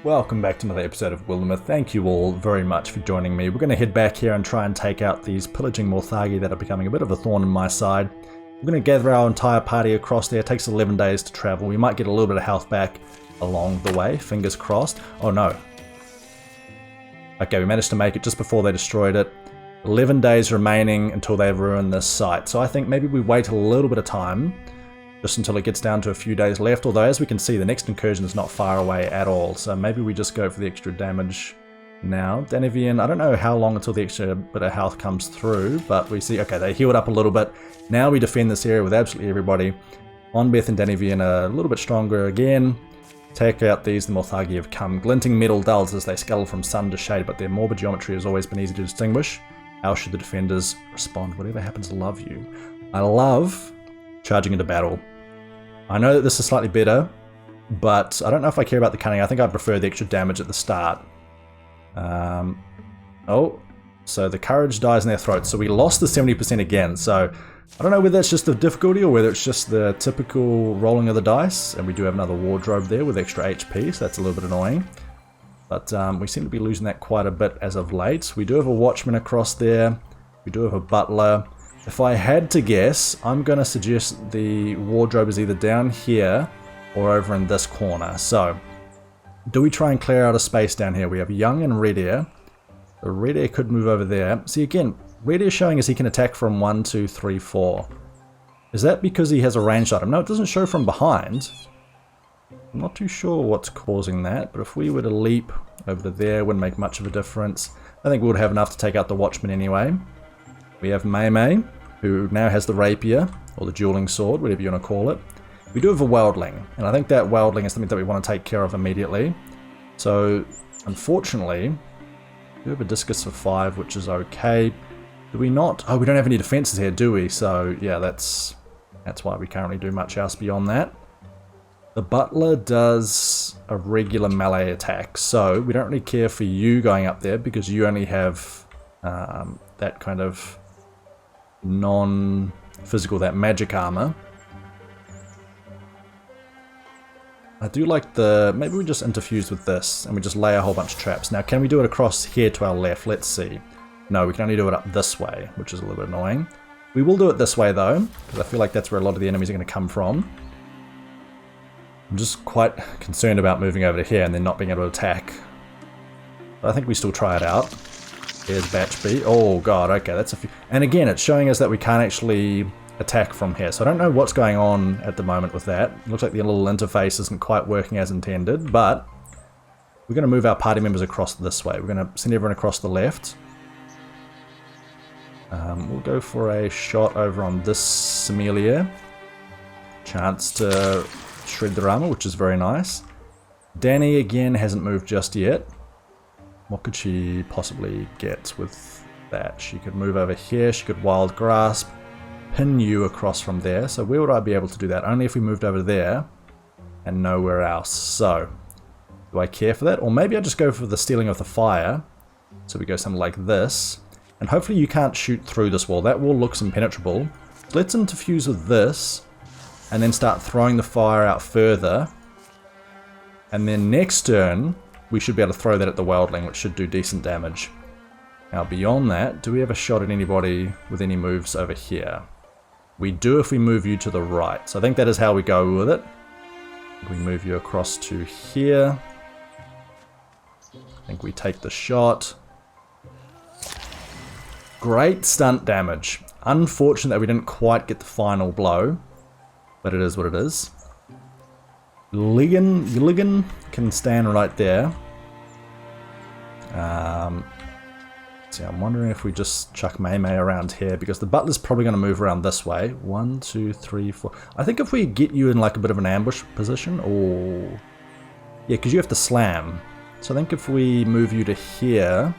Welcome back to another episode of Wildermyth. Thank you all very much for joining me. We're going to head back here and try and take out these pillaging Morthagi that are becoming a bit of a thorn in my side. We're going to gather our entire party across there. It takes 11 days to travel. We might get a little bit of health back along the way, fingers crossed. Oh no. Okay, we managed to make it just before they destroyed it. 11 days remaining until they've ruined this site. So I think maybe we wait a little bit of time, just until it gets down to a few days left, although as we can see the next incursion is not far away at all, so maybe we just go for the extra damage now. Danivian, I don't know how long until the extra bit of health comes through, but we see, okay, they healed up a little bit. Now we defend this area with absolutely everybody. Onbeth and Danivian are a little bit stronger again. Take out these, the Morthagi have come. Glinting metal dulls as they scuttle from sun to shade, but their morbid geometry has always been easy to distinguish. How should the defenders respond? Whatever happens, love you. I love charging into battle. I know that this is slightly better, but I don't know if I care about the cunning. I think I prefer the extra damage at the start. Oh, so the courage dies in their throats. So we lost the 70% again. So I don't know whether it's just the difficulty or whether it's just the typical rolling of the dice. And we do have another wardrobe there with extra HP, so that's a little bit annoying. But we seem to be losing that quite a bit as of late. We do have a watchman across there. We do have a butler. If I had to guess, I'm going to suggest the wardrobe is either down here or over in this corner. So, do we try and clear out a space down here? We have Young and Red Air. The Red Air could move over there. See, again, Red Air showing us he can attack from 1, 2, 3, 4. Is that because he has a ranged item? No, it doesn't show from behind. I'm not too sure what's causing that, but if we were to leap over to there, it wouldn't make much of a difference. I think we would have enough to take out the Watchman anyway. We have Mei, who now has the rapier, or the dueling sword, whatever you want to call it. We do have a Wildling, and I think that Wildling is something that we want to take care of immediately. So, unfortunately, we have a Discus for 5, which is okay. Do we not? Oh, we don't have any defenses here, do we? So, yeah, that's why we can't really do much else beyond that. The Butler does a regular melee attack, so we don't really care for you going up there, because you only have that kind of non-physical, that magic armor. I do like the, maybe we just interfuse with this and we just lay a whole bunch of traps. Now can we do it across here to our left? Let's see. No, we can only do it up this way, which is a little bit annoying. We will do it this way though, because I feel like that's where a lot of the enemies are going to come from. I'm just quite concerned about moving over to here and then not being able to attack. But I think we still try it out. Here's batch B. Oh god, okay, that's a few. And again, it's showing us that we can't actually attack from here. So I don't know what's going on at the moment with that. It looks like the little interface isn't quite working as intended, but we're going to move our party members across this way. We're going to send everyone across the left. We'll go for a shot over on this Sommelier. Chance to shred their armor, which is very nice. Danny again hasn't moved just yet. What could she possibly get with that? She could move over here, she could Wild Grasp, pin you across from there. So where would I be able to do that? Only if we moved over there and nowhere else. So, do I care for that? Or maybe I just go for the Stealing of the Fire. So we go something like this. And hopefully you can't shoot through this wall. That wall looks impenetrable. Let's interfuse with this and then start throwing the fire out further. And then next turn, we should be able to throw that at the Wildling, which should do decent damage. Now beyond that, do we have a shot at anybody with any moves over here? We do if we move you to the right. So I think that is how we go with it. We move you across to here. I think we take the shot. Great stunt damage. Unfortunate that we didn't quite get the final blow, but it is what it is. Ligon can stand right there. See, I'm wondering if we just chuck Mei around here, because the butler's probably going to move around this way. 1, 2, 3, 4. I think if we get you in like a bit of an ambush position, or yeah, because you have to slam. So I think if we move you to here.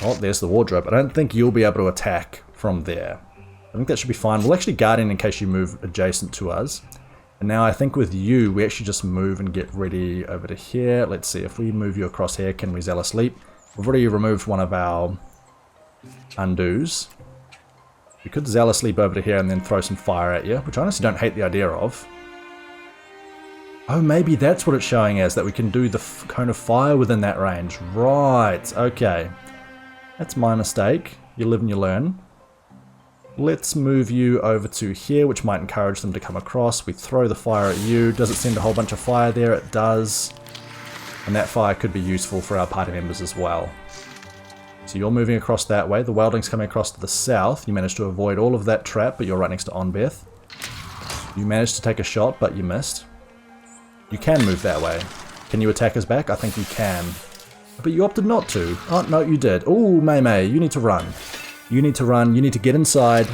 Oh, there's the wardrobe. I don't think you'll be able to attack from there. I think that should be fine. We'll actually guard in case you move adjacent to us. And now I think with you, we actually just move and get ready over to here. Let's see, if we move you across here, can we Zealous Leap? We've already removed one of our undos. We could Zealous Leap over to here and then throw some fire at you, which I honestly don't hate the idea of. Oh, maybe that's what it's showing as, that we can do the cone of fire within that range. Right, okay. That's my mistake. You live and you learn. Let's move you over to here, which might encourage them to come across. We throw the fire at you. Does it send a whole bunch of fire there? It does. And that fire could be useful for our party members as well. So you're moving across that way. The wildling's coming across to the south. You managed to avoid all of that trap, but you're right next to Onbeth. You managed to take a shot, but you missed. You can move that way. Can you attack us back? I think you can. But you opted not to. Oh, no, you did. Oh, Mei, you need to run. You need to run. You need to get inside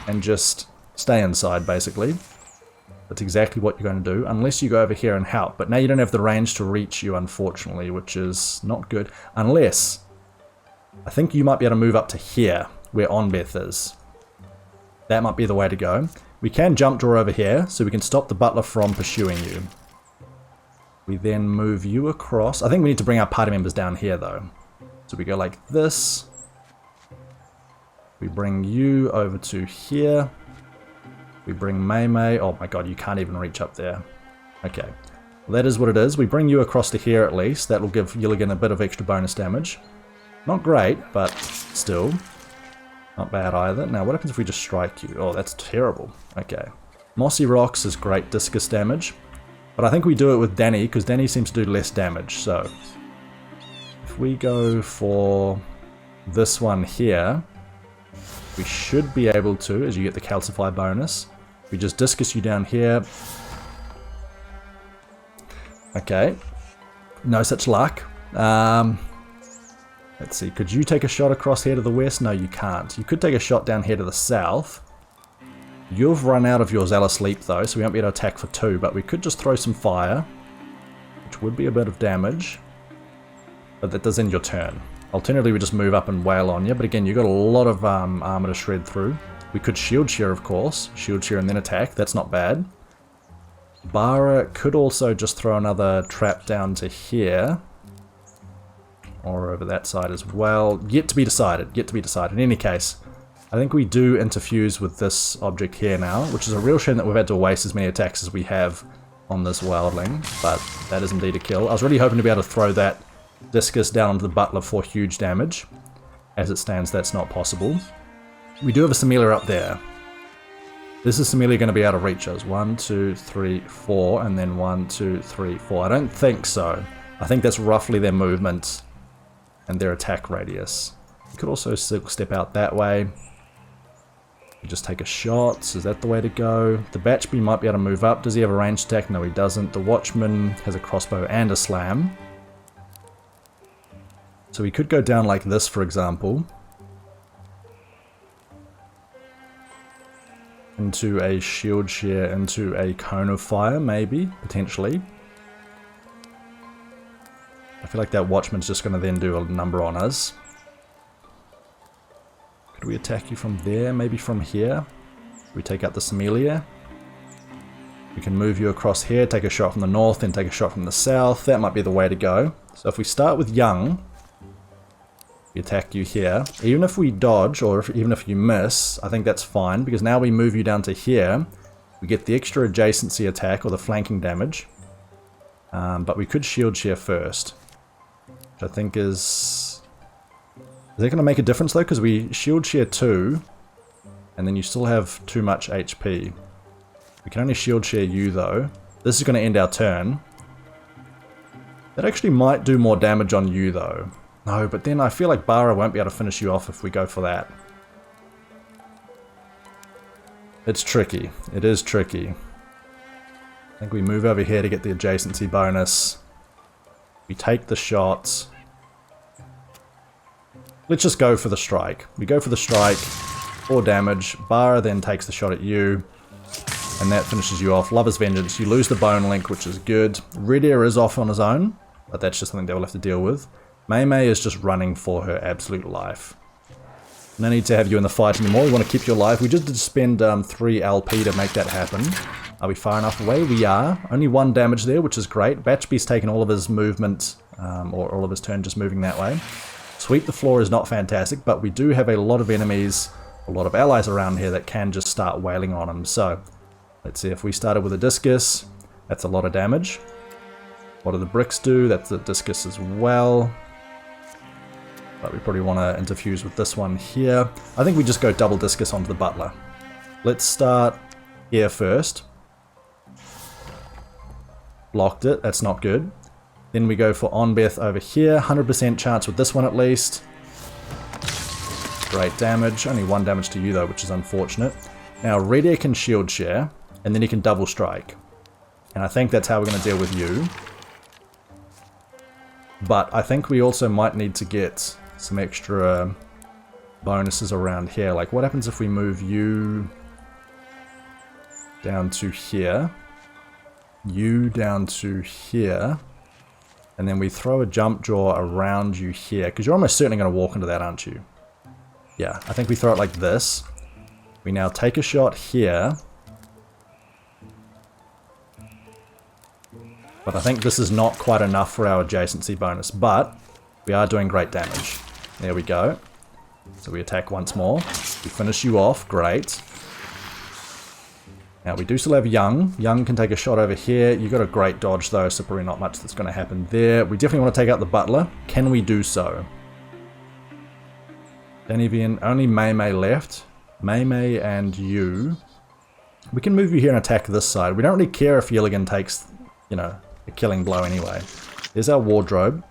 and just stay inside, basically. That's exactly what you're going to do, unless you go over here and help. But now you don't have the range to reach you, unfortunately, which is not good. Unless, I think you might be able to move up to here, where Onbeth is. That might be the way to go. We can jump draw over here, so we can stop the butler from pursuing you. We then move you across. I think we need to bring our party members down here, though. So we go like this. We bring you over to here. We bring Mei. Oh my god, you can't even reach up there. Okay. Well, that is what it is. We bring you across to here at least. That will give Yilligan a bit of extra bonus damage. Not great, but still. Not bad either. Now, what happens if we just strike you? Oh, that's terrible. Okay. Mossy Rocks is great discus damage. But I think we do it with Danny, because Danny seems to do less damage. So, if we go for this one here, we should be able to, as you get the calcify bonus. We just discus you down here. Okay. No such luck. Let's see, could you take a shot across here to the west? No, you can't. You could take a shot down here to the south. You've run out of your Zealous Leap though, so we won't be able to attack for 2, but we could just throw some fire, which would be a bit of damage, but that does end your turn. Alternatively, we just move up and wail on you, but again, you've got a lot of armor to shred through. We could Shield Shear, of course. Shield Shear and then attack, that's not bad. Bara could also just throw another trap down to here, or over that side as well. Yet to be decided, yet to be decided. In any case, I think we do interfuse with this object here now, which is a real shame that we've had to waste as many attacks as we have on this wildling, but that is indeed a kill. I was really hoping to be able to throw that discus down onto the butler for huge damage. As it stands, that's not possible. We do have a Similia up there. This is Similia going to be able to reach us. 1, 2, 3, 4, and then 1, 2, 3, 4. I don't think so. I think that's roughly their movement and their attack radius. You could also step out that way. You just take a shot. Is that the way to go? The Batchby might be able to move up. Does he have a ranged attack? No, he doesn't. The Watchman has a crossbow and a slam. So we could go down like this, for example. Into a Shield Shear, into a Cone of Fire, maybe, potentially. I feel like that Watchman's just going to then do a number on us. Could we attack you from there? Maybe from here? We take out the Similia. We can move you across here, take a shot from the north, then take a shot from the south. That might be the way to go. So if we start with Young, we attack you here. Even if we dodge, or even if you miss, I think that's fine, because now we move you down to here. We get the extra adjacency attack, or the flanking damage. But we could Shield Shear first, which I think is... Is that going to make a difference though? Because we Shield Shear 2, and then you still have too much HP. We can only Shield Shear you though. This is going to end our turn. That actually might do more damage on you though. No, but then I feel like Bara won't be able to finish you off if we go for that. It's tricky. It is tricky. I think we move over here to get the adjacency bonus. We take the shots. Let's just go for the strike. We go for the strike, 4 damage. Bara then takes the shot at you, and that finishes you off. Lover's Vengeance. You lose the bone link, which is good. Red Air is off on his own, but that's just something that we'll have to deal with. Mei is just running for her absolute life. No need to have you in the fight anymore. We want to keep you alive. We just did spend 3 LP to make that happen. Are we far enough away? We are. Only 1 damage there, which is great. Batchby's taken all of his movement, or all of his turn just moving that way. Sweep the floor is not fantastic, but we do have a lot of enemies, a lot of allies around here that can just start wailing on him. So, let's see, if we started with a discus, That's a lot of damage. What do the bricks do? That's the discus as well. But we probably want to interfuse with this one here. I think we just go double discus onto the butler. Let's start here first. Blocked it, that's not good. Then we go for Onbeth over here. 100% chance with this one at least. Great damage. Only 1 damage to you though, which is unfortunate. Now Red Air can shield share, and then he can double strike. And I think that's how we're going to deal with you. But I think we also might need to get some extra bonuses around here. Like what happens if we move you down to here, you down to here, and then we throw a jump jaw around you here, because you're almost certainly going to walk into that, aren't you? Yeah, I think we throw it like this. We now take a shot here. But I think this is not quite enough for our adjacency bonus, but we are doing great damage. There we go. So we attack once more. We finish you off, great. Now we do still have Young. Young can take a shot over here. You got a great dodge though, so probably not much that's going to happen there. We definitely want to take out the butler. Can we do so? Danivian, only Mei Mei left. Mei Mei and you. We can move you here and attack this side. We don't really care if Yilligan takes, you know, a killing blow anyway. There's our wardrobe.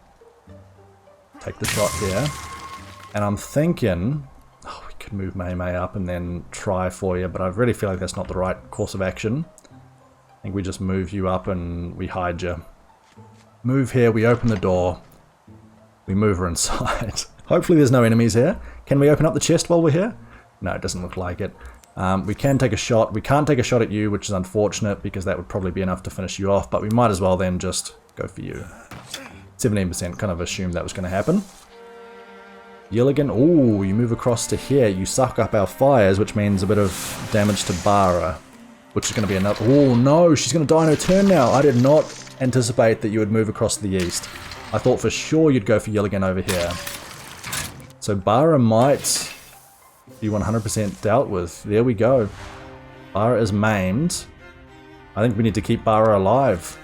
Take the shot here. And I'm thinking, oh, we could move Mei Mei up and then try for you, but I really feel like that's not the right course of action. I think we just move you up and we hide you. Move here, we open the door. We move her inside. Hopefully there's no enemies here. Can we open up the chest while we're here? No, it doesn't look like it. We can take a shot. We can't take a shot at you, which is unfortunate because that would probably be enough to finish you off, but we might as well then just go for you. 17%, kind of assumed that was going to happen. Yilligan, ooh, you move across to here. You suck up our fires, which means a bit of damage to Bara, which is going to be another... Oh no, she's going to die in her turn now. I did not anticipate that you would move across to the east. I thought for sure you'd go for Yilligan over here. So Bara might be 100% dealt with. There we go. Bara is maimed. I think we need to keep Bara alive.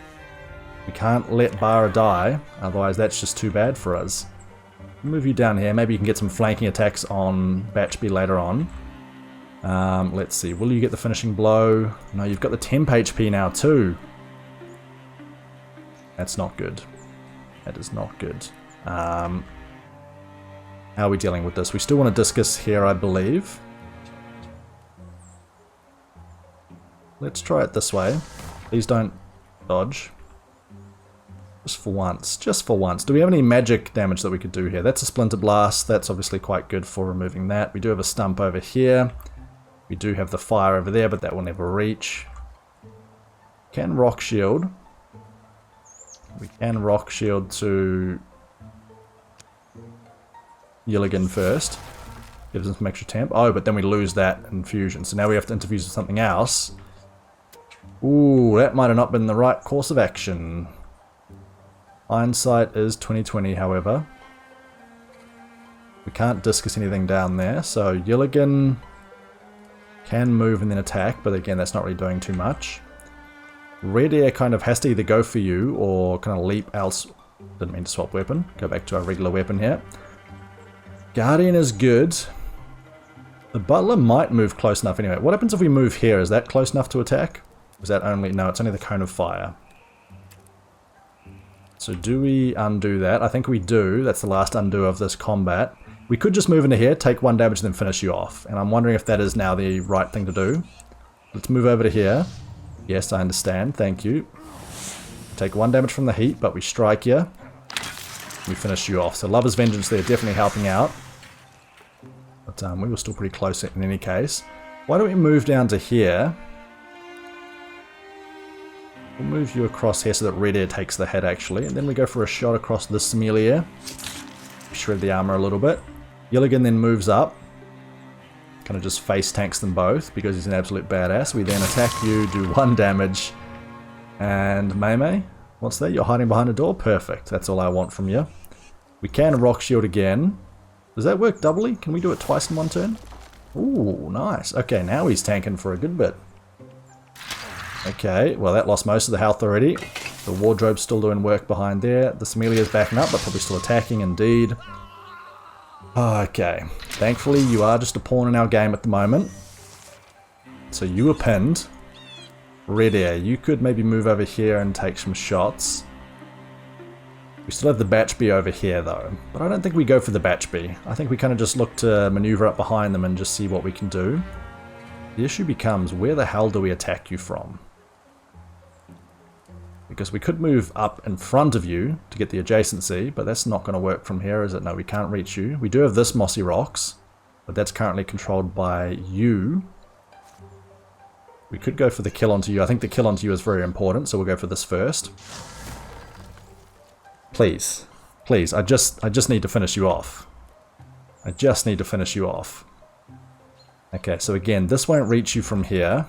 We can't let Bara die, otherwise that's just too bad for us. Move you down here. Maybe you can get some flanking attacks on Batchby later on. Let's see. Will you get the finishing blow? No, you've got the temp HP now too. That's not good. That is not good. How are we dealing with this? We still want to discus here, I believe. Let's try it this way. Please don't dodge. Just for once. Just for once. Do we have any magic damage that we could do here? That's a Splinter Blast. That's obviously quite good for removing that. We do have a stump over here. We do have the fire over there, but that will never reach. Can Rock Shield. We can Rock Shield to Yilligan first. Gives us some extra temp. Oh, but then we lose that infusion. So now we have to interfuse with something else. Ooh, that might have not been the right course of action. Hindsight is 2020, however. We can't discus anything down there, so Yilligan can move and then attack, but again, that's not really doing too much. Red Air kind of has to either go for you or kind of leap else. Didn't mean to swap weapon. Go back to our regular weapon here. Guardian is good. The Butler might move close enough anyway. What happens if we move here? Is that close enough to attack? Is that only... No, it's only the Cone of Fire. So do we undo that? I think we do. That's the last undo of this combat. We could just move into here, take 1 damage, and then finish you off. And I'm wondering if that is now the right thing to do. Let's move over to here. Yes, I understand. Thank you. Take 1 damage from the heat, but we strike you. We finish you off. So Lover's Vengeance there, definitely helping out. But we were still pretty close in any case. Why don't we move down to here? We'll move you across here so that Red Air takes the head actually. And then we go for a shot across this Amelia. Shred the armor a little bit. Yilligan then moves up. Kind of just face tanks them both because he's an absolute badass. We then attack you, do 1 damage. And Mei Mei, what's that? You're hiding behind a door? Perfect. That's all I want from you. We can Rock Shield again. Does that work doubly? Can we do it twice in 1 turn? Ooh, nice. Okay, now he's tanking for a good bit. Okay, well that lost most of the health already. The wardrobe's still doing work behind there. The Samelia's backing up, but probably still attacking indeed. Okay, thankfully you are just a pawn in our game at the moment. So you were pinned. Red Air, you could maybe move over here and take some shots. We still have the Batchby over here though, but I don't think we go for the Batchby. I think we kind of just look to maneuver up behind them and just see what we can do. The issue becomes, where the hell do we attack you from? Because we could move up in front of you to get the adjacency, but that's not going to work from here, is it? No, we can't reach you. We do have this Mossy Rocks, but that's currently controlled by you. We could go for the kill onto you. I think the kill onto you is very important, so we'll go for this first. Please. Please, I just need to finish you off. I just need to finish you off. Okay, so again, this won't reach you from here.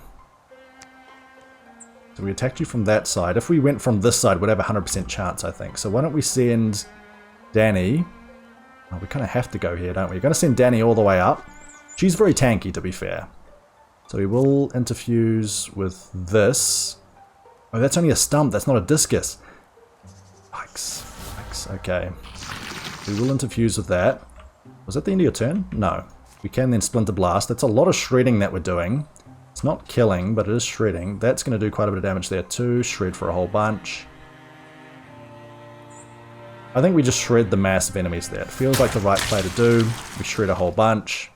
So we attacked you from that side. If we went from this side, we'd have a 100% chance, I think. So why don't we send Danny... Oh, we kind of have to go here, don't we? We're going to send Danny all the way up. She's very tanky, to be fair. So we will interfuse with this. Oh, that's only a stump. That's not a discus. Yikes. Yikes. Okay. We will interfuse with that. Was that the end of your turn? No. We can then Splinter Blast. That's a lot of shredding that we're doing. It's not killing, but it is shredding. That's going to do quite a bit of damage there too. Shred for a whole bunch. I think we just shred the massive enemies there. It feels like the right play to do. We shred a whole bunch.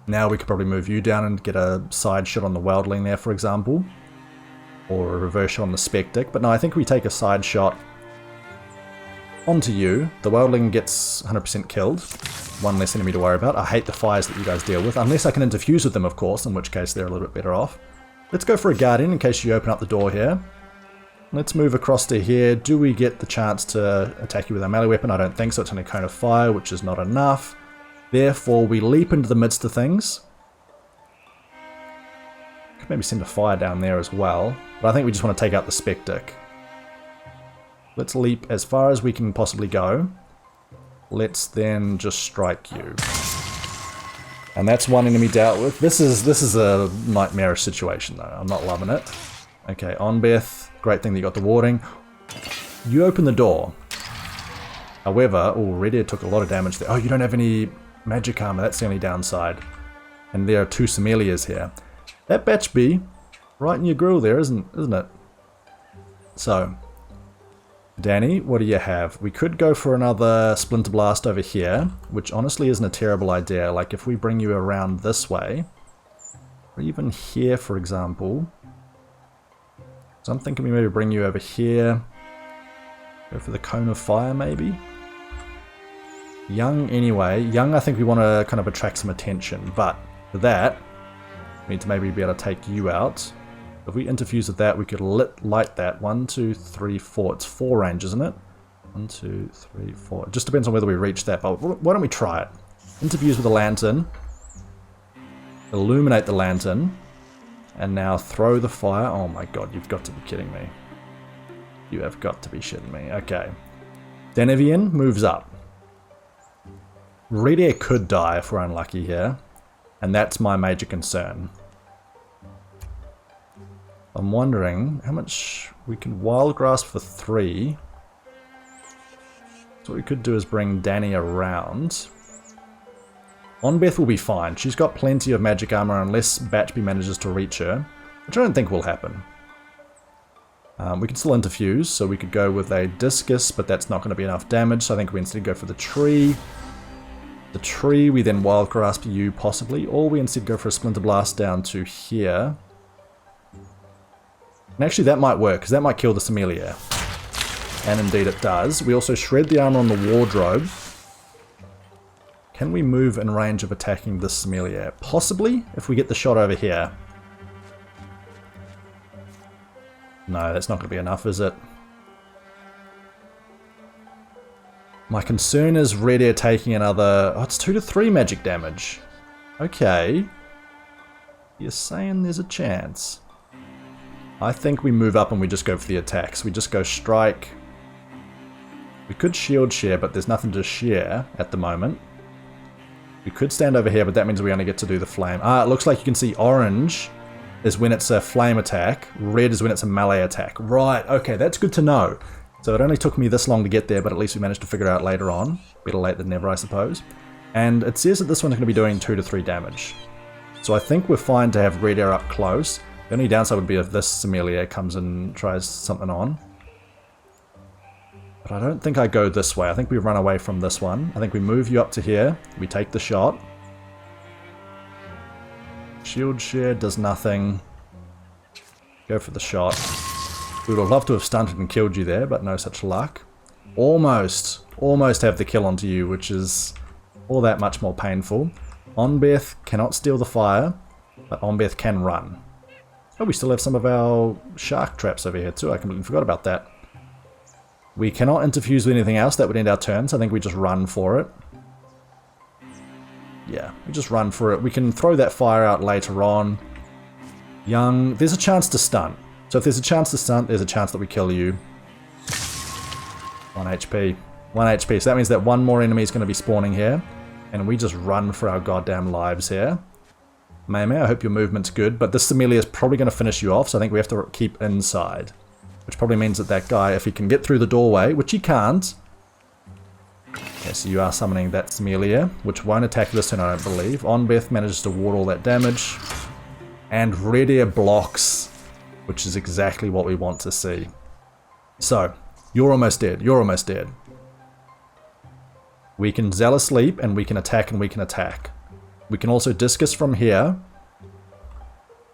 Now we could probably move you down and get a side shot on the Wildling there, for example. Or a reverse shot on the Spectic. But no, I think we take a side shot onto you. The Wildling gets 100% killed. One less enemy to worry about. I hate the fires that you guys deal with. Unless I can interfuse with them, of course, in which case they're a little bit better off. Let's go for a Guardian in case you open up the door here. Let's move across to here. Do we get the chance to attack you with our melee weapon? I don't think so. It's only a cone of fire, which is not enough. Therefore, we leap into the midst of things. Could maybe send a fire down there as well. But I think we just want to take out the Spectic. Let's leap as far as we can possibly go. Let's then just strike you. And that's one enemy dealt with. This is a nightmarish situation though. I'm not loving it. Okay, Onbeth. Great thing that you got the warding. You open the door. However, already it took a lot of damage there. Oh, you don't have any magic armor. That's the only downside. And there are two Samelias here. That Batchby, right in your grill there, isn't it? So, Danny, what do you have? We could go for another Splinter Blast over here, which honestly isn't a terrible idea. Like if we bring you around this way, or even here, for example. So I'm thinking we maybe bring you over here. Go for the Cone of Fire, maybe? Young, anyway. Young, I think we want to kind of attract some attention, but for that, we need to maybe be able to take you out. If we interfuse with that, we could light that. 1, 2, 3, 4. It's 4 range, isn't it? 1, 2, 3, 4. It just depends on whether we reach that, but why don't we try it? Interfuse with a lantern. Illuminate the lantern. And now throw the fire. Oh my god, you've got to be kidding me. You have got to be shitting me. Okay. Denevian moves up. Red Air could die if we're unlucky here. And that's my major concern. I'm wondering how much we can Wild Grasp for 3. So what we could do is bring Danny around. Onbeth will be fine. She's got plenty of magic armor unless Batchby manages to reach her, which I don't think will happen. We can still interfuse, so we could go with a Discus, but that's not going to be enough damage, so I think we instead go for the tree. The tree, we then Wild Grasp you possibly, or we instead go for a Splinter Blast down to here. And actually that might work, because that might kill the Samelia. And indeed it does. We also shred the armor on the wardrobe. Can we move in range of attacking this Samelia? Possibly, if we get the shot over here. No, that's not going to be enough, is it? My concern is Red Air taking another... Oh, it's 2 to 3 magic damage. Okay. You're saying there's a chance. I think we move up and we just go for the attacks. We just go strike. We could shield share, but there's nothing to share at the moment. We could stand over here, but that means we only get to do the flame. Ah, it looks like you can see orange is when it's a flame attack, red is when it's a melee attack. Right, okay, that's good to know. So it only took me this long to get there, but at least we managed to figure it out later on. Better late than never, I suppose. And it says that this one's going to be doing 2 to 3 damage. So I think we're fine to have red air up close. The only downside would be if this Sommelier comes and tries something on. But I don't think I go this way. I think we run away from this one. I think we move you up to here. We take the shot. Shield share does nothing. Go for the shot. We would have loved to have stunted and killed you there, but no such luck. Almost have the kill onto you, which is all that much more painful. Onbeth cannot steal the fire, but Onbeth can run. Oh, we still have some of our shark traps over here too. I completely forgot about that. We cannot interfuse with anything else. That would end our turn, so I think we just run for it. Yeah, we just run for it. We can throw that fire out later on. Young, there's a chance to stun. So if there's a chance to stunt, there's a chance that we kill you. 1 HP. 1 HP. So that means that one more enemy is going to be spawning here. And we just run for our goddamn lives here. Mei, I hope your movement's good. But this Sommelier is probably going to finish you off. So I think we have to keep inside. Which probably means that that guy, if he can get through the doorway, which he can't. Okay, so you are summoning that Sommelier, which won't attack this turn, I don't believe. Onbeth manages to ward all that damage. And red air blocks, which is exactly what we want to see. So, you're almost dead. You're almost dead. We can Zealous Leap, and we can attack, and we can attack. We can also Discus from here.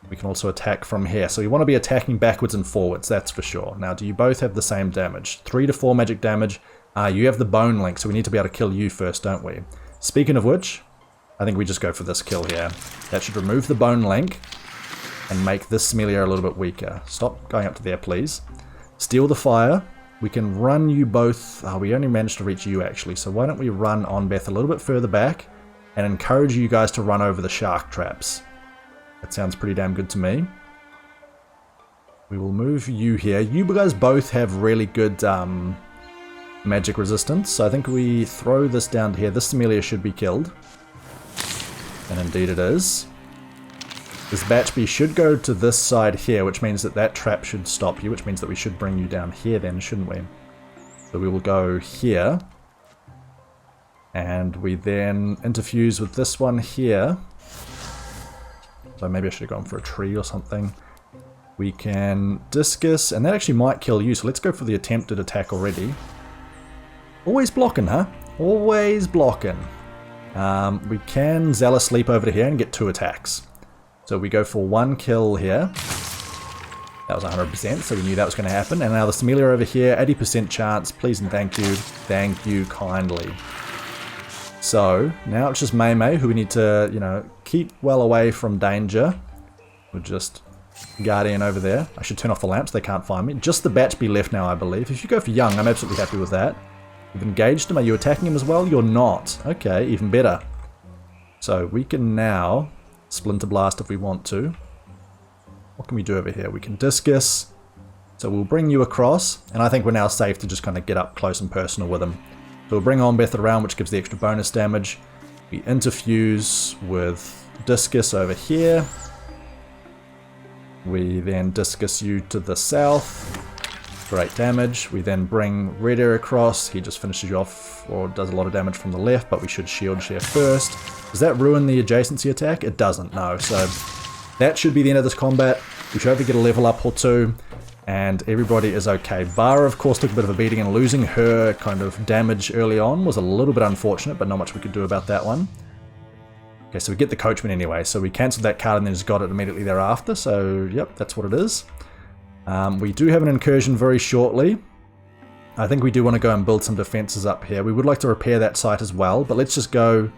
We can also attack from here. So we want to be attacking backwards and forwards, that's for sure. Now, do you both have the same damage? 3 to 4 magic damage. You have the Bone Link, so we need to be able to kill you first, don't we? Speaking of which, I think we just go for this kill here. That should remove the Bone Link and make this Sommelier a little bit weaker. Stop going up to there, please. Steal the fire. We can run you both. We only managed to reach you, actually. So why don't we run Onbeth a little bit further back and encourage you guys to run over the shark traps. That sounds pretty damn good to me. We will move you here. You guys both have really good magic resistance. So I think we throw this down here. This Sommelier should be killed. And indeed it is. This Batchbee should go to this side here, which means that that trap should stop you, which means that we should bring you down here then, shouldn't we? So we will go here. And we then interfuse with this one here. So maybe I should have gone for a tree or something. We can Discus, and that actually might kill you, so let's go for the attempted attack already. Always blocking, huh? Always blocking. We can Zealous Leap over to here and get 2 attacks. So we go for 1 kill here. That was 100%, so we knew that was going to happen. And now the Sommelier over here, 80% chance. Please and thank you. Thank you kindly. So now it's just Mei, who we need to, you know, keep well away from danger. We'll just Guardian over there. I should turn off the lamps, they can't find me. Just the Batchbee left now, I believe. If you go for Young, I'm absolutely happy with that. You've engaged him. Are you attacking him as well? You're not. Okay, even better. So we can now Splinter Blast if we want to. What can we do over here? We can Discus. So we'll bring you across, and I think we're now safe to just kind of get up close and personal with him. So we'll bring Onbeth around, which gives the extra bonus damage. We interfuse with Discus over here. We then Discus you to the south. Great damage. We then bring Red Air across. He just finishes you off, or does a lot of damage from the left, but we should shield share first. Does that ruin the adjacency attack? It doesn't, no. So that should be the end of this combat. We should hopefully get a level up or 2, and everybody is okay. Bara, of course, took a bit of a beating, and losing her kind of damage early on was a little bit unfortunate, but not much we could do about that one. Okay, so we get the Coachman anyway. So we cancelled that card and then just got it immediately thereafter. So, yep, that's what it is. We do have an incursion very shortly. I think we do want to go and build some defenses up here. We would like to repair that site as well, but let's just go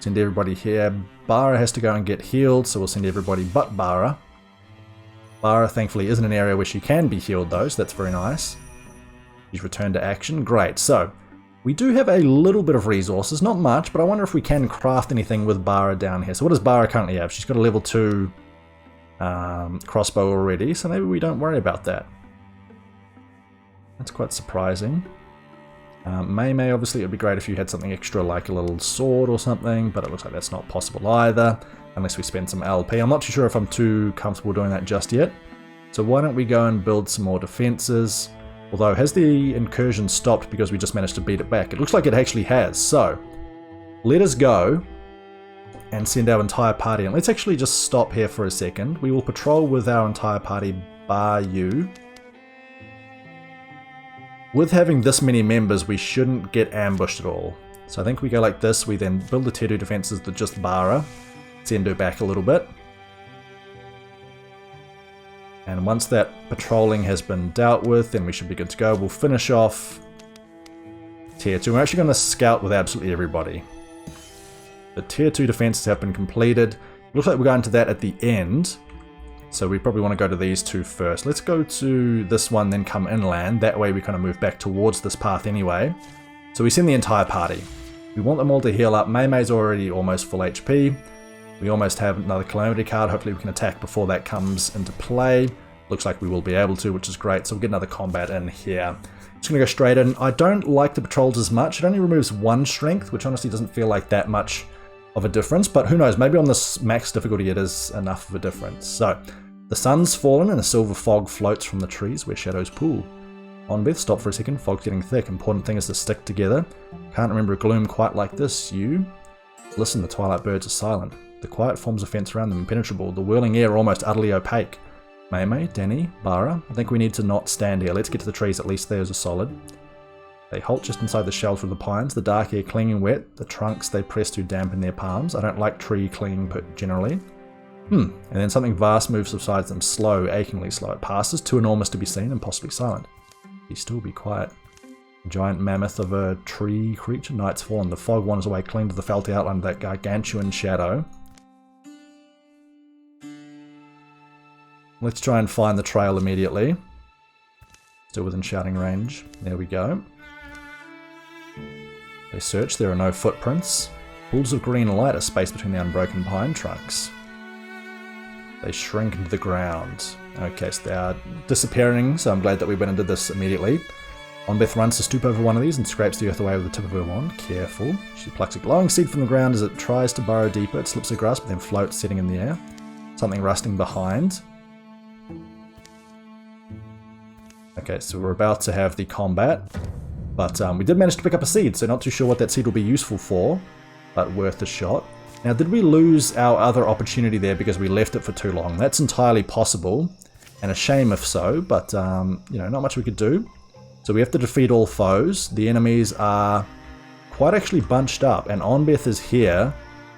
send everybody here. Bara has to go and get healed, so we'll send everybody but Bara. Bara, thankfully, isn't an area where she can be healed, though, so that's very nice. She's returned to action. Great. So, we do have a little bit of resources. Not much, but I wonder if we can craft anything with Bara down here. So what does Bara currently have? She's got a level 2 crossbow already, so maybe we don't worry about that. That's quite surprising. Mei, obviously, it would be great if you had something extra like a little sword or something, but it looks like that's not possible either. unless we spend some LP. I'm not too sure if I'm too comfortable doing that just yet. So why don't we go and build some more defenses? Although, has the incursion stopped because we just managed to beat it back? It looks like it actually has. So let us go and send our entire party. And let's actually just stop here for a second. We will patrol with our entire party, bar you. With having this many members, we shouldn't get ambushed at all. So I think we go like this. We then build the tier 2 defenses that just Bara. Send her back a little bit. And once that patrolling has been dealt with, then we should be good to go. We'll finish off tier 2. We're actually going to scout with absolutely everybody. The tier 2 defenses have been completed. Looks like we're going to that at the end. So we probably want to go to these two first. Let's go to this one, then come inland. That way we kind of move back towards this path anyway. So we send the entire party. We want them all to heal up. Mei Mei's already almost full HP. We almost have another Calamity card. Hopefully we can attack before that comes into play. Looks like we will be able to, which is great. So we'll get another combat in here. Just going to go straight in. I don't like the patrols as much. It only removes 1 strength, which honestly doesn't feel like that much of a difference. But who knows, maybe on this max difficulty it is enough of a difference. So the sun's fallen and a silver fog floats from the trees where shadows pool. Onbeth, stop for a second. Fog's getting thick. Important thing is to stick together. Can't remember a gloom quite like this. You listen, the twilight birds are silent. The quiet forms a fence around them, impenetrable. The whirling air almost utterly opaque. Mei Mei, Danny, Bara, I think we need to not stand here. Let's get to the trees, at least theirs are solid. They halt just inside the shelter of the pines, the dark air clinging wet, the trunks they press to dampen their palms. I don't like tree clinging generally. And then something vast moves beside them, slow, achingly slow. It passes, too enormous to be seen and possibly silent. Be still, be quiet. A giant mammoth of a tree creature, night's fallen. The fog wanders away, clinging to the felty outline of that gargantuan shadow. Let's try and find the trail immediately. Still within shouting range. There we go. They search, there are no footprints. Pools of green light are spaced between the unbroken pine trunks. They shrink into the ground. Okay, so they are disappearing, so I'm glad that we went and did this immediately. Onbeth runs to stoop over one of these and scrapes the earth away with the tip of her wand. Careful. She plucks a glowing seed from the ground as it tries to burrow deeper. It slips her grasp, but then floats, sitting in the air. Something rusting behind. Okay, so we're about to have the combat, but we did manage to pick up a seed, so not too sure what that seed will be useful for, but worth a shot. Now, did we lose our other opportunity there because we left it for too long? That's entirely possible, and a shame if so, but, you know, not much we could do. So we have to defeat all foes. The enemies are quite actually bunched up, and Onbeth is here,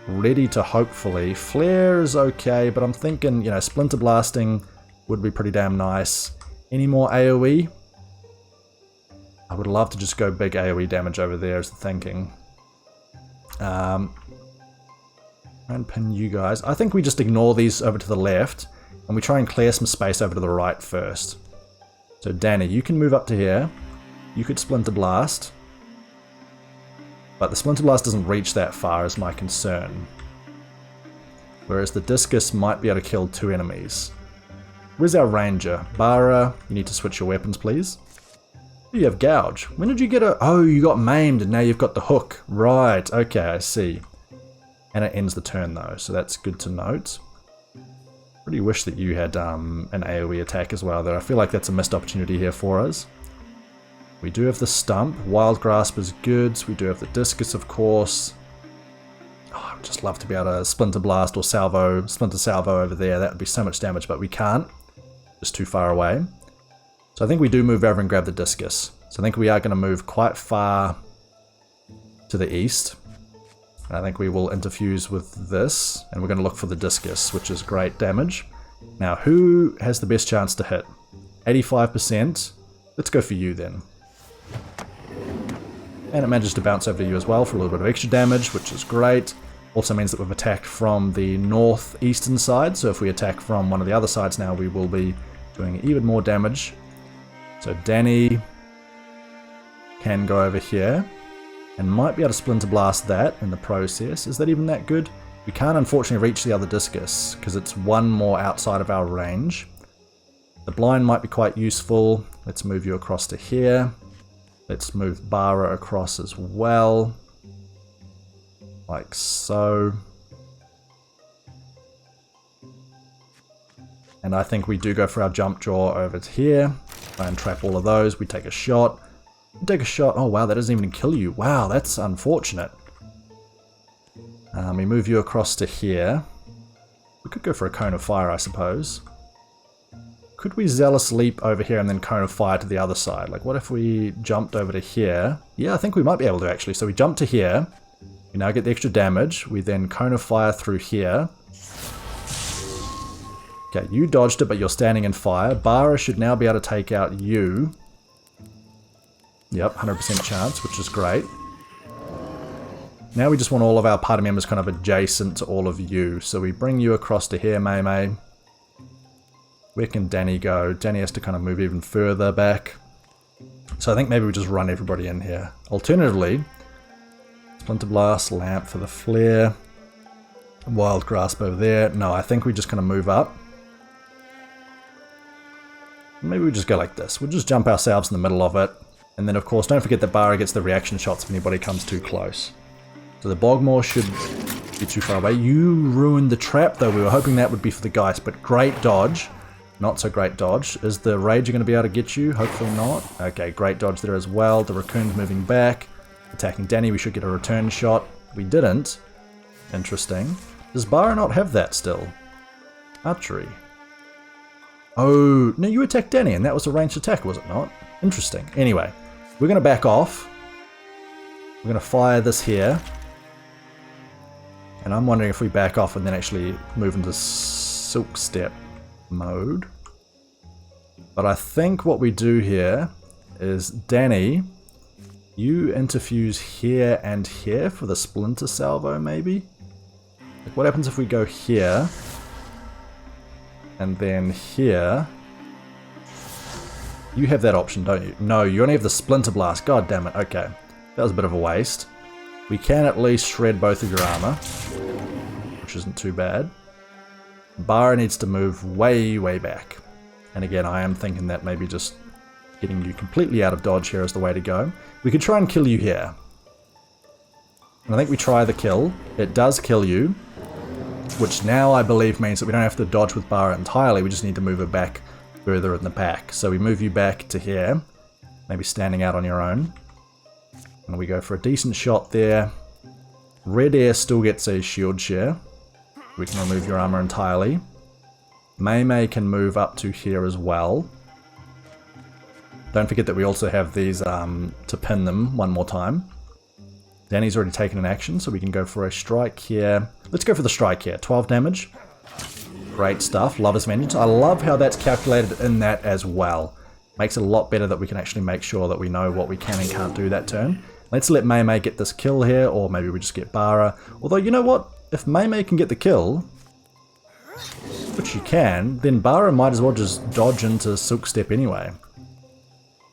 ready to hopefully. Flare is okay, but I'm thinking, you know, Splinter Blasting would be pretty damn nice. Any more AoE? I would love to just go big AoE damage over there is the thinking. And pin you guys. I think we just ignore these over to the left and we try and clear some space over to the right first. So Danny, you can move up to here. You could Splinter Blast. But the Splinter Blast doesn't reach that far is my concern. Whereas the Discus might be able to kill 2 enemies. Where's our ranger? Bara, you need to switch your weapons, please. You have Gouge. When did you get a... Oh, you got maimed and now you've got the hook. Right, okay, I see. And it ends the turn though, so that's good to note. Really wish that you had an AoE attack as well there. I feel like that's a missed opportunity here for us. We do have the Stump. Wild Grasp is good. We do have the Discus, of course. Oh, I would just love to be able to Splinter Blast or Salvo, Splinter Salvo over there. That would be so much damage, but we can't. Just too far away. So I think we do move over and grab the Discus. So I think we are going to move quite far to the east. And I think we will interfuse with this, and we're going to look for the Discus, which is great damage. Now, who has the best chance to hit? 85%. Let's go for you then. And it manages to bounce over to you as well for a little bit of extra damage, which is great. Also means that we've attacked from the northeastern side, so if we attack from one of the other sides now, we will be doing even more damage. So Danny can go over here, and might be able to Splinter Blast that in the process. Is that even that good? We can't unfortunately reach the other Discus, because it's one more outside of our range. The blind might be quite useful. Let's move you across to here. Let's move Bara across as well. Like so. And I think we do go for our jump draw over to here. Try and trap all of those. We take a shot. Take a shot. Oh wow, that doesn't even kill you. Wow, that's unfortunate. We move you across to here. We could go for a cone of fire, I suppose. Could we zealous leap over here and then cone of fire to the other side? Like, what if we jumped over to here? Yeah, I think we might be able to actually. So we jump to here. We now get the extra damage. We then cone of fire through here. Okay, you dodged it, but you're standing in fire. Bara should now be able to take out you. Yep, 100% chance, which is great. Now we just want all of our party members kind of adjacent to all of you. So we bring you across to here, Mei Mei. Where can Danny go? Danny has to kind of move even further back. So I think maybe we just run everybody in here. Alternatively, Splinter Blast, Lamp for the flare. Wild Grasp over there. No, I think we just kind of move up. Maybe we just go like this. We'll just jump ourselves in the middle of it. And then of course, don't forget that Bara gets the reaction shots if anybody comes too close. So the Bogmore should be too far away. You ruined the trap though. We were hoping that would be for the Geist, but great dodge. Not so great dodge. Is the Rager going to be able to get you? Hopefully not. Okay, great dodge there as well. The Raccoon's moving back. Attacking Danny, we should get a return shot. We didn't. Interesting. Does Bara not have that still? Archery. Oh, no, you attacked Danny and that was a ranged attack, was it not? Interesting. Anyway, we're going to back off. We're going to fire this here. And I'm wondering if we back off and then actually move into Silk Step mode. But I think what we do here is, Danny, you interfuse here and here for the Splinter Salvo, maybe? Like, what happens if we go here and then here? You have that option, don't you? No, you only have the Splinter Blast. God damn it. Okay. That was a bit of a waste. We can at least shred both of your armor, which isn't too bad. Bara needs to move way, way back. And again, I am thinking that maybe just getting you completely out of dodge here is the way to go. We could try and kill you here. And I think we try the kill. It does kill you, which now I believe means that we don't have to dodge with Bara entirely. We just need to move her back further in the pack. So we move you back to here, maybe standing out on your own. And we go for a decent shot there. Red Air still gets a shield share. We can remove your armor entirely. Mei Mei can move up to here as well. Don't forget that we also have these to pin them one more time. Danny's already taken an action, so we can go for a strike here. Let's go for the strike here. 12 damage. Great stuff. Lover's Vengeance. I love how that's calculated in that as well. Makes it a lot better that we can actually make sure that we know what we can and can't do that turn. Let's let Mei Mei get this kill here, or maybe we just get Bara. Although, you know what? If Mei Mei can get the kill, which she can, then Bara might as well just dodge into Silk Step anyway.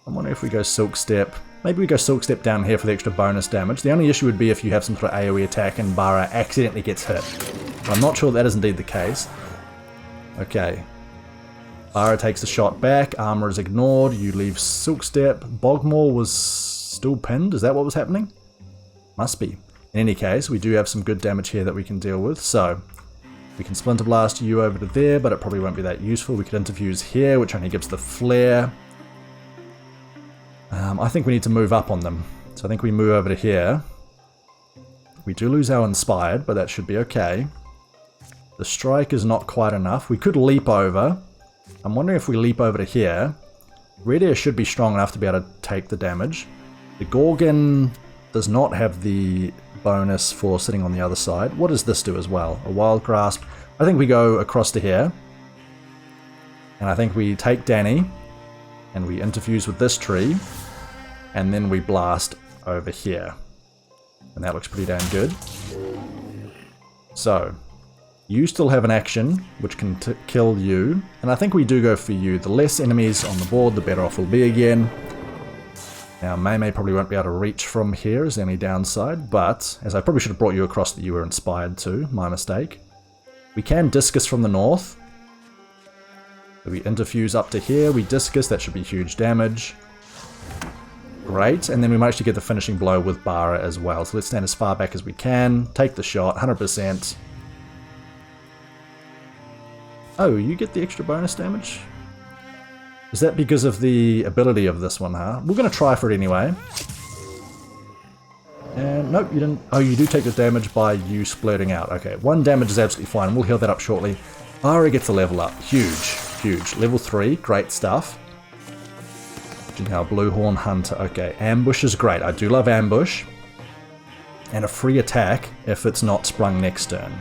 I'm wondering if we go Silk Step. Maybe we go Silk Step down here for the extra bonus damage. The only issue would be if you have some sort of AoE attack and Bara accidentally gets hit. But I'm not sure that is indeed the case. Okay. Bara takes the shot back. Armor is ignored. You leave Silk Step. Bogmore was still pinned. Is that what was happening? Must be. In any case, we do have some good damage here that we can deal with. So we can Splinter Blast you over to there, but it probably won't be that useful. We could interfuse here, which only gives the flare. I think we need to move up on them. So I think we move over to here. We do lose our Inspired, but that should be okay. The strike is not quite enough. We could leap over. I'm wondering if we leap over to here. Red Air should be strong enough to be able to take the damage. The Gorgon does not have the bonus for sitting on the other side. What does this do as well? A Wild Grasp. I think we go across to here. And I think we take Danny. And we interfuse with this tree. And then we blast over here. And that looks pretty damn good. So, you still have an action, which can kill you. And I think we do go for you. The less enemies on the board, the better off we'll be again. Now, Mei Mei probably won't be able to reach from here is the only downside. But, as I probably should have brought you across that you were inspired to. My mistake. We can discus from the north. So we interfuse up to here. We discus. That should be huge damage. Great, and then we managed to get the finishing blow with Bara as well. So let's stand as far back as we can. Take the shot, 100%. Oh, you get the extra bonus damage? Is that because of the ability of this one, huh? We're going to try for it anyway. And nope, you didn't. Oh, you do take the damage by you splurting out. Okay, 1 damage is absolutely fine. We'll heal that up shortly. Bara gets a level up. Huge, huge. Level 3, great stuff. Now, Bluehorn Hunter. Okay, ambush is great. I do love ambush. And a free attack if it's not sprung next turn.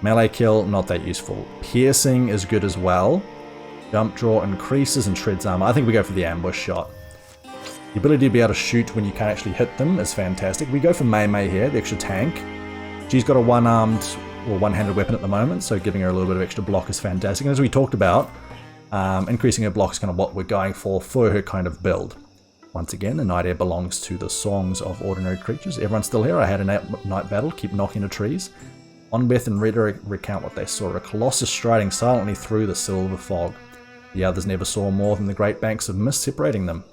Melee kill, not that useful. Piercing is good as well. Jump draw increases and shreds armor. I think we go for the ambush shot. The ability to be able to shoot when you can't actually hit them is fantastic. We go for Mei Mei here, the extra tank. She's got a one-armed or one-handed weapon at the moment, so giving her a little bit of extra block is fantastic. And as we talked about, increasing her block is kind of what we're going for her kind of build. Once again, the Night Air belongs to the Songs of Ordinary Creatures. Everyone's still here. I had a night battle, keep knocking the trees. Onbeth and Rhetoric recount what they saw. A colossus striding silently through the silver fog. The others never saw more than the great banks of mist separating them.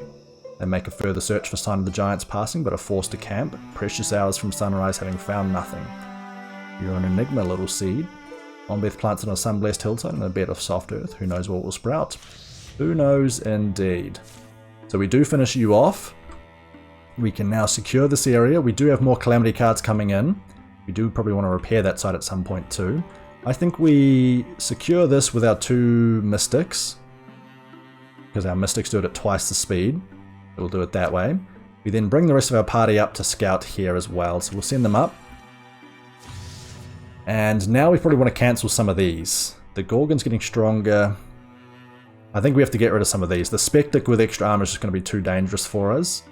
They make a further search for sign of the giants passing, but are forced to camp, precious hours from sunrise having found nothing. You're an enigma, little seed. Onbeth plants it on a sun-blessed hillside in a bed of soft earth. Who knows what will sprout? Who knows indeed. So we do finish you off. We can now secure this area. We do have more calamity cards coming in. We do probably want to repair that side at some point too. I think we secure this with our 2 mystics, because our mystics do it at twice the speed. We'll do it that way. We then bring the rest of our party up to scout here as well, so we'll send them up. And now we probably want to cancel some of these. The Gorgon's getting stronger. I think we have to get rid of some of these. The Spectic with extra armor is just going to be too dangerous for us.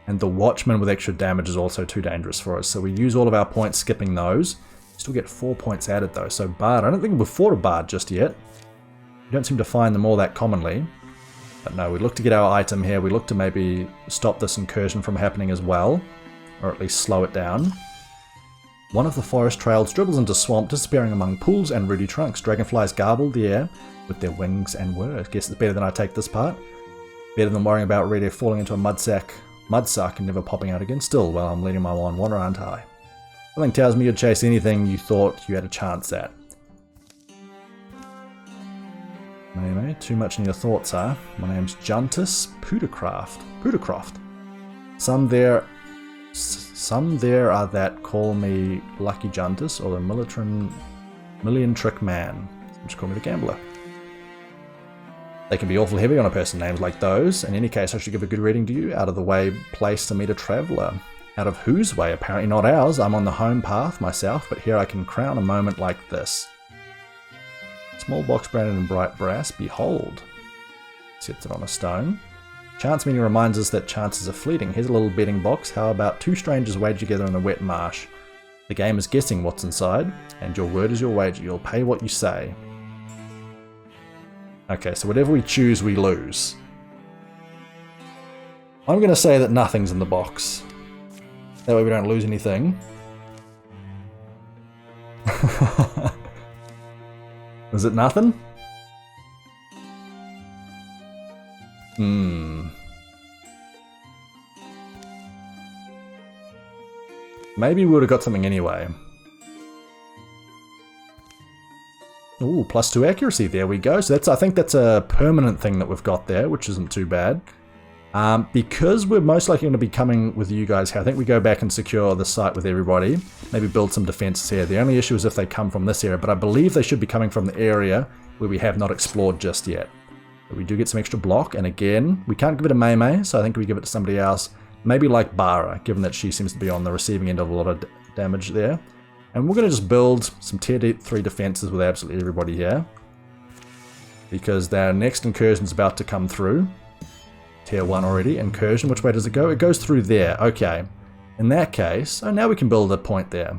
And the Watchman with extra damage is also too dangerous for us. So we use all of our points skipping those. Still get 4 points added though. So Bard, I don't think we've fought a Bard just yet. We don't seem to find them all that commonly. But no, we look to get our item here. We look to maybe stop this incursion from happening as well. Or at least slow it down. One of the forest trails dribbles into swamp, disappearing among pools and rooty trunks. Dragonflies garble the air with their wings and whir. Guess it's better than I take this part. Better than worrying about Red Air falling into a mudsuck and never popping out again. Still, well, I'm leading my one wander, aren't I? Something tells me you'd chase anything you thought you had a chance at. Anyway, too much in your thoughts, huh? My name's Juntus Pudacroft. Some there are that call me Lucky Juntus or the Million Trick Man. Some just call me the Gambler. They can be awful heavy on a person names like those. In any case, I should give a good reading to you. Out of the way place to meet a traveller. Out of whose way? Apparently not ours. I'm on the home path myself, but here I can crown a moment like this. Small box branded in bright brass. Behold. Sets it on a stone. Chance meaning reminds us that chances are fleeting. Here's a little betting box. How about 2 strangers wade together in a wet marsh? The game is guessing what's inside, and your word is your wager. You'll pay what you say. Okay, so whatever we choose, we lose. I'm going to say that nothing's in the box. That way we don't lose anything. Was it nothing? Maybe we would have got something anyway. Ooh, +2 accuracy, there we go. So I think that's a permanent thing that we've got there, which isn't too bad. Because we're most likely going to be coming with you guys here, I think we go back and secure the site with everybody. Maybe build some defenses here. The only issue is if they come from this area, but I believe they should be coming from the area where we have not explored just yet. But we do get some extra block, and again, we can't give it to Mei Mei, so I think we give it to somebody else. Maybe like Bara, given that she seems to be on the receiving end of a lot of damage there. And we're going to just build some tier 3 defenses with absolutely everybody here. Because their next incursion is about to come through. Tier 1 already. Incursion, which way does it go? It goes through there. Okay. In that case, oh, now we can build a point there.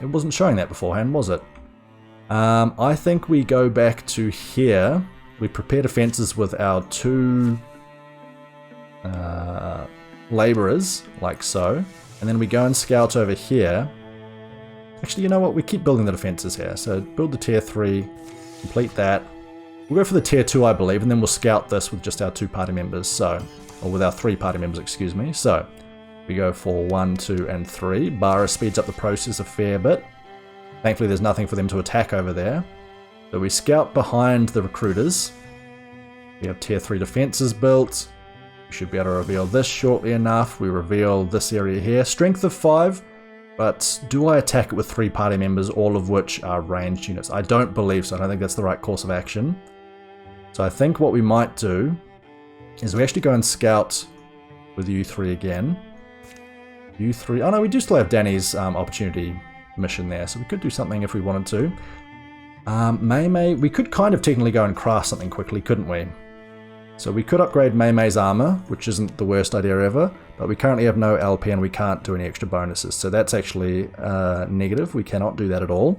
It wasn't showing that beforehand, was it? I think we go back to here. We prepare defenses with our 2 laborers, like so. And then we go and scout over here. Actually, you know what? We keep building the defenses here. So build the tier 3, complete that. We'll go for the tier 2, I believe, and then we'll scout this with just our 2 party members. So, or with our 3 party members, excuse me. So, we go for 1, 2, and 3. Bara speeds up the process a fair bit. Thankfully, there's nothing for them to attack over there. So we scout behind the recruiters. We have tier 3 defenses built. We should be able to reveal this shortly enough. We reveal this area here. Strength of 5, but do I attack it with 3 party members, all of which are ranged units? I don't believe so. I don't think that's the right course of action. So I think what we might do is we actually go and scout with you 3 again. You 3. Oh no, we do still have Danny's opportunity mission there, so we could do something if we wanted to. Mei, we could kind of technically go and craft something quickly, couldn't we? So we could upgrade Mei's armor, which isn't the worst idea ever, but we currently have no LP and we can't do any extra bonuses, so that's actually negative. We cannot do that at all.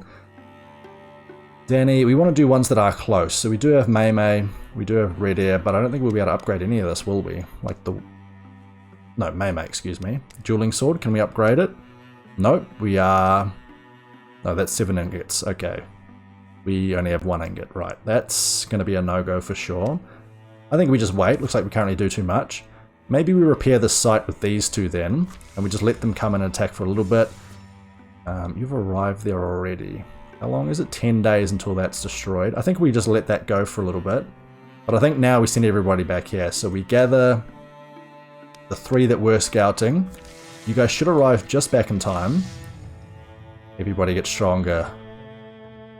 Danny, we want to do ones that are close, so we do have Mei, we do have Red Air, but I don't think we'll be able to upgrade any of this, will we? Like the... No, Mei, excuse me. Dueling Sword, can we upgrade it? Nope, we are... No, that's 7 ingots, okay. We only have 1 ingot, right. That's going to be a no-go for sure. I think we just wait. Looks like we currently do too much. Maybe we repair this site with these 2 then, and we just let them come in and attack for a little bit. You've arrived there already. How long is it? 10 days until that's destroyed. I think we just let that go for a little bit. But I think now we send everybody back here. So we gather the 3 that were scouting. You guys should arrive just back in time. Everybody gets stronger.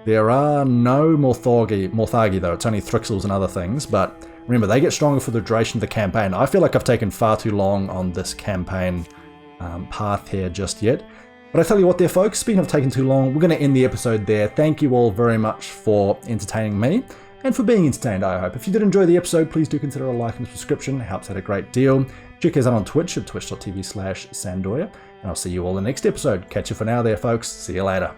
There are no Morthagi though, it's only Thrixels and other things, but remember, they get stronger for the duration of the campaign. I feel like I've taken far too long on this campaign path here just yet. But I tell you what there, folks, speaking of taking too long, we're going to end the episode there. Thank you all very much for entertaining me, and for being entertained, I hope. If you did enjoy the episode, please do consider a like and subscription. It helps out a great deal. Check us out on Twitch at twitch.tv/Sandoya, and I'll see you all in the next episode. Catch you for now there, folks. See you later.